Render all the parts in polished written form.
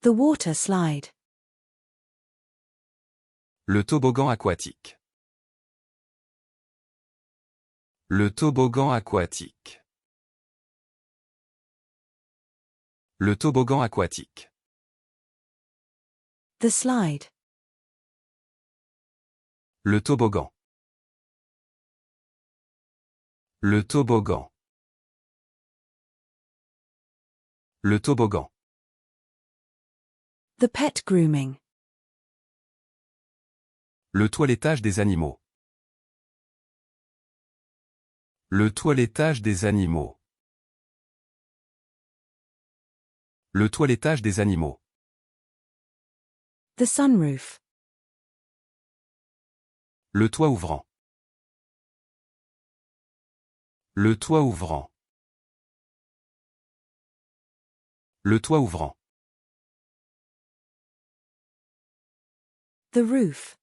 The water slide. Le toboggan aquatique. Le toboggan aquatique. Le toboggan aquatique. The slide. Le toboggan. Le toboggan. Le toboggan. The pet grooming. Le toilettage des animaux. Le toilettage des animaux. Le toilettage des animaux. The sunroof. Le toit ouvrant. Le toit ouvrant. Le toit ouvrant. The roof.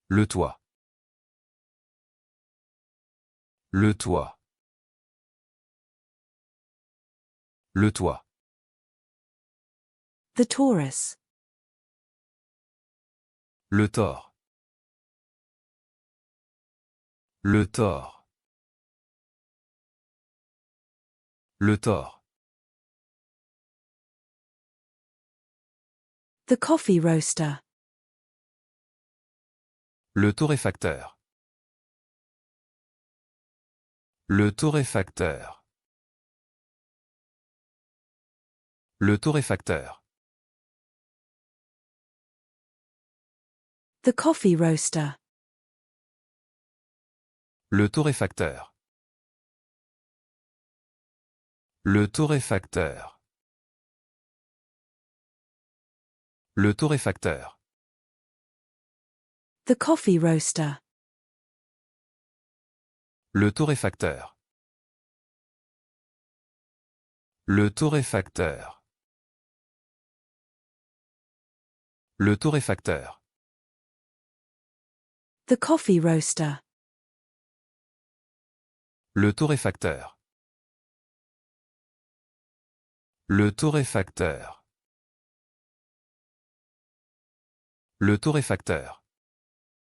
Le toit. Le toit. Le toit. The Taurus. Le tort. Le tort. Le tort. The coffee roaster. Le torréfacteur. Le torréfacteur. Le torréfacteur. The coffee roaster. Le torréfacteur. Le torréfacteur. Le torréfacteur. The coffee roaster. Le torréfacteur. Le torréfacteur. Le torréfacteur. The coffee roaster. Le torréfacteur. Le torréfacteur. Le torréfacteur.